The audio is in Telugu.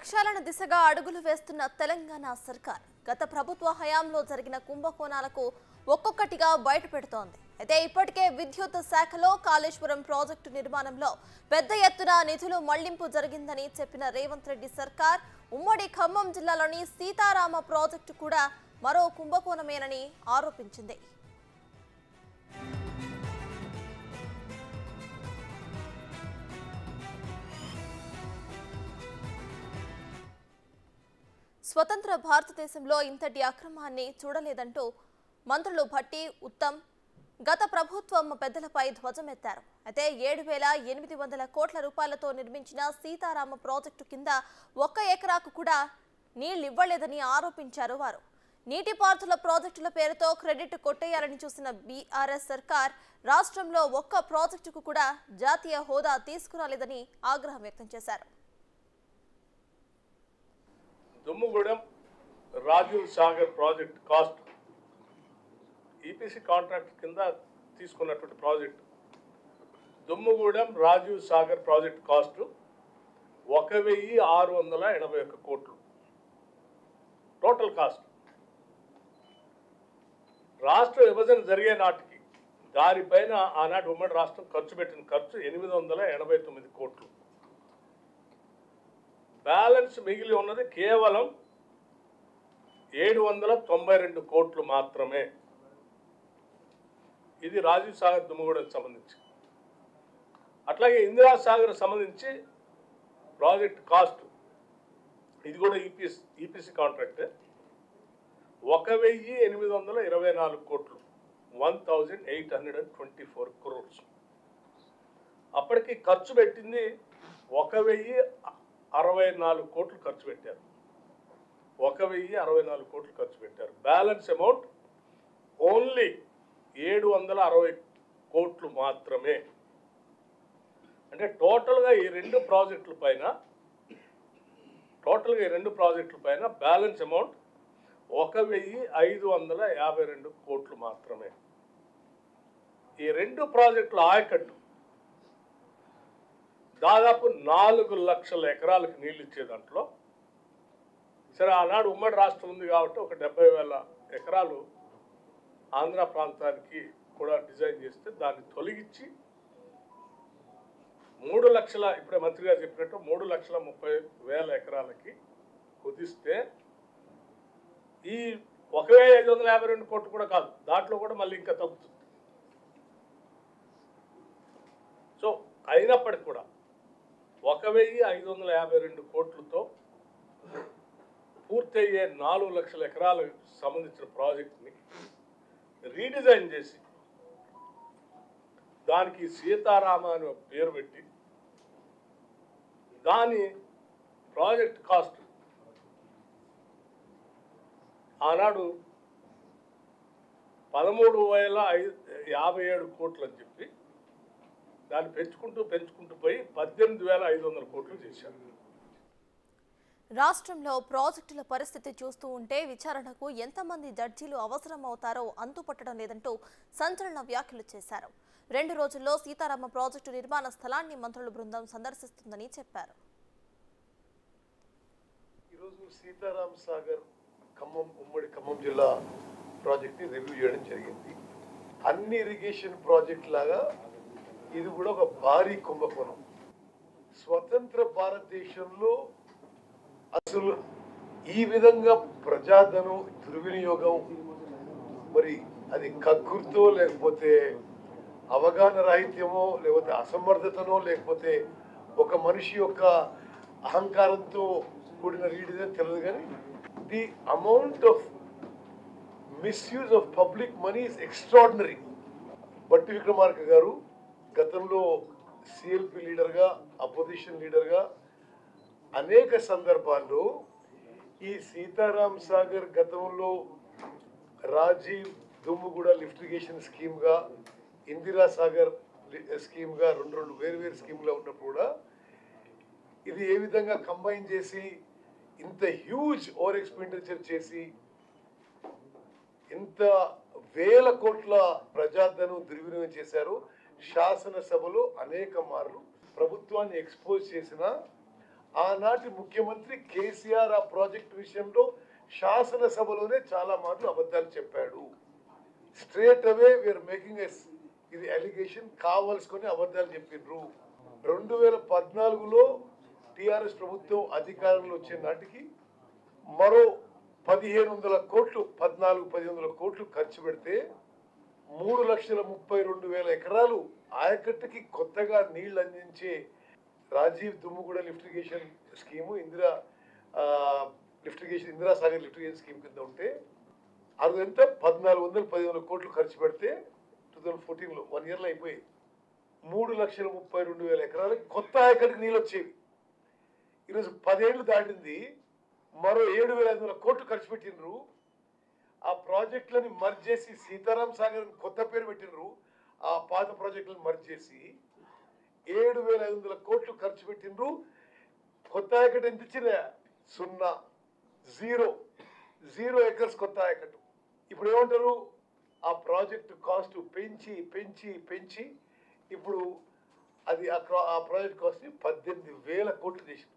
ప్రక్షాళన దిశగా అడుగులు వేస్తున్న తెలంగాణ సర్కార్ గత ప్రభుత్వ హయాంలో జరిగిన కుంభకోణాలకు ఒక్కొక్కటిగా బయటపెడుతోంది. అయితే ఇప్పటికే విద్యుత్ శాఖలో కాళేశ్వరం ప్రాజెక్టు నిర్మాణంలో పెద్ద ఎత్తున నిధులు మళ్లింపు జరిగిందని చెప్పిన రేవంత్ రెడ్డి సర్కార్ ఉమ్మడి ఖమ్మం జిల్లాలోని సీతారామ ప్రాజెక్టు కూడా మరో కుంభకోణమేనని ఆరోపించింది. స్వతంత్ర భారతదేశంలో ఇంతటి అక్రమాన్ని చూడలేదంటూ మంత్రులు భట్టి, ఉత్తమ్ గత ప్రభుత్వం పెద్దలపై ధ్వజమెత్తారు. అయితే 7,800 కోట్ల రూపాయలతో నిర్మించిన సీతారామ ప్రాజెక్టు కింద 1 ఎకరాకు కూడా నీళ్లివ్వలేదని ఆరోపించారు వారు. నీటిపారుదల ప్రాజెక్టుల పేరుతో క్రెడిట్ కొట్టేయాలని చూసిన బీఆర్ఎస్ సర్కార్ రాష్ట్రంలో ఒక్క ప్రాజెక్టుకు కూడా జాతీయ హోదా తీసుకురాలేదని ఆగ్రహం వ్యక్తం చేశారు. Dummugudem Rajiv Sagar project cost EPC contract కింద తీసుకున్నటువంటి project Dummugudem Rajiv Sagar project cost 1,681 కోట్లు టోటల్ కాస్ట్. రాష్ట్ర విభజన జరిగే నాటికి దానిపైన ఆనాటి ఉమ్మడి రాష్ట్రం ఖర్చు పెట్టిన ఖర్చు 889 కోట్లు. బ్యాలెన్స్ మిగిలి ఉన్నది కేవలం 792 కోట్లు మాత్రమే. ఇది రాజీవ్ సాగర్ దుమ్ముగూడెం సంబంధించి. అట్లాగే ఇందిరా సాగర్ సంబంధించి ప్రాజెక్ట్ కాస్ట్ ఇది కూడా ఈపీసీ కాంట్రాక్టే 1,824 కోట్లు 1,824 crores. అప్పటికి ఖర్చు పెట్టింది 1,064 కోట్లు ఖర్చు పెట్టారు. 1,064 కోట్లు ఖర్చు పెట్టారు. బ్యాలెన్స్ అమౌంట్ ఓన్లీ 760 కోట్లు మాత్రమే. అంటే టోటల్గా ఈ రెండు ప్రాజెక్టుల పైన బ్యాలెన్స్ అమౌంట్ 1,552 కోట్లు మాత్రమే. ఈ రెండు ప్రాజెక్టుల ఆయకట్టు దాదాపు 4 లక్షల ఎకరాలకు నీళ్ళు ఇచ్చే దాంట్లో సరే ఆనాడు ఉమ్మడి రాష్ట్రం ఉంది కాబట్టి ఒక 70,000 ఎకరాలు ఆంధ్ర ప్రాంతానికి కూడా డిజైన్ చేస్తే దాన్ని తొలగించి 3 లక్షల ఇప్పుడే మంత్రి గారు చెప్పినట్టు 3,30,000 ఎకరాలకి కుదిస్తే ఈ 1,552 కోట్లు కూడా కాదు, దాంట్లో కూడా మళ్ళీ ఇంకా తగ్గుతుంది. సో అయినప్పటికీ కూడా 1,552 కోట్లతో పూర్తయ్యే 4 లక్షల ఎకరాలకు సంబంధించిన ప్రాజెక్ట్ని రీడిజైన్ చేసి దానికి సీతారామ అని పేరు పెట్టి దాని ప్రాజెక్ట్ కాస్ట్ ఆనాడు 13,057 కోట్లు అని చెప్పి దాన్ని పెంచుకుంటూ పోయి 18,500 కోట్లు చేశారు. రాష్ట్రంలో ప్రాజెక్టుల పరిస్థితి చూస్తూ ఉంటే విచారణకు ఎంతమంది జడ్జీలు అవసరం అవుతారో అంతుపట్టడం లేదంటూ సంచలన వ్యాఖ్యలు చేశారు. 2 రోజుల్లో సీతారామ ప్రాజెక్టు నిర్మాణ స్థలాన్ని మంత్రుల బృందం సందర్శిస్తుందని చెప్పారు. ఈరోజు సీతారామ సాగర్ ఉమ్మడి ఖమ్మం జిల్లా ప్రాజెక్ట్ని రివ్యూ చేయడం జరిగింది. అన్ని ఇరిగేషన్ ప్రాజెక్ట్ లాగా ఇది కూడా ఒక భారీ కుంభకోణం. స్వతంత్ర భారతదేశంలో అసలు ఈ విధంగా ప్రజాధనం దుర్వినియోగం, మరి అది కక్కుర్తో లేకపోతే అవగాహన రాహిత్యమో లేకపోతే అసమర్థతనో లేకపోతే ఒక మనిషి యొక్క అహంకారంతో కూడిన రీడిజైన్ తెలియదు, కానీ the amount of misuse of public money is extraordinary. బట్టి విక్రమార్క గారు గతంలో సిఎల్పి లీడర్గా, అపోజిషన్ లీడర్గా అనేక సందర్భాల్లో ఈ సీతారాం సాగర్ గతంలో రాజీవ్ దుమ్ముగూడ లిఫ్ట్ ఇరిగేషన్ స్కీమ్గా, ఇందిరా సాగర్ స్కీమ్గా రెండు వేరు స్కీమ్గా ఉన్నప్పుడు కూడా ఇది ఏ విధంగా కంబైన్ చేసి ఇంత హ్యూజ్ ఓవర్ ఎక్స్పెండిచర్ చేసి ఇంత వేల కోట్ల ప్రజాధనం దుర్వినియోగం చేశారు. శాసనసభలో అనేక మార్లు ప్రభుత్వాన్ని ఎక్స్పోజ్ చేసిన ఆనాటి ముఖ్యమంత్రి కేసీఆర్ ఆ ప్రాజెక్ట్ విషయంలో శాసనసభలోనే చాలా మాటలు అబద్ధాలు చెప్పాడు. స్ట్రేట్ అవే వీఆర్ మేకింగ్ ఇది అలిగేషన్ కావాల్సుకొని అబద్ధాలు చెప్పిండ్రు. 2014లో టిఆర్ఎస్ ప్రభుత్వం అధికారంలో వచ్చే నాటికి మరో 1500 కోట్లు 1400-1500 కోట్లు ఖర్చు పెడితే 3,32,000 ఎకరాలు ఆయకట్టుకి కొత్తగా నీళ్లు అందించే Rajiv Dummuguda lift irrigation scheme Indira Sagar lift irrigation scheme కింద ఉంటే అది ఎంత 1,400-1,500 కోట్లు ఖర్చు పెడితే 2014లో 1 ఇయర్లో అయిపోయి 3,32,000 ఎకరాలకు కొత్త ఆయకట్టుకి నీళ్ళు వచ్చేవి. ఈరోజు 10 ఏళ్ళు దాటింది, మరో 7,500 కోట్లు ఖర్చు పెట్టినరు. ఆ ప్రాజెక్టులని మర్జ్ చేసి సీతారాం సాగర్ కొత్త పేరు పెట్టినరు. ఆ పాత ప్రాజెక్టులను మర్జ్ చేసి 7,500 కోట్లు ఖర్చు పెట్టినరు. కొత్త ఆయకట్టు ఎంత ఇచ్చిన 0 ఎకర్స్ కొత్త ఆయకట్టు. ఇప్పుడు ఏమంటారు, ఆ ప్రాజెక్టు కాస్ట్ పెంచి ఇప్పుడు అది ఆ ప్రాజెక్ట్ కాస్ట్ 18,000 కోట్లు చేసింది.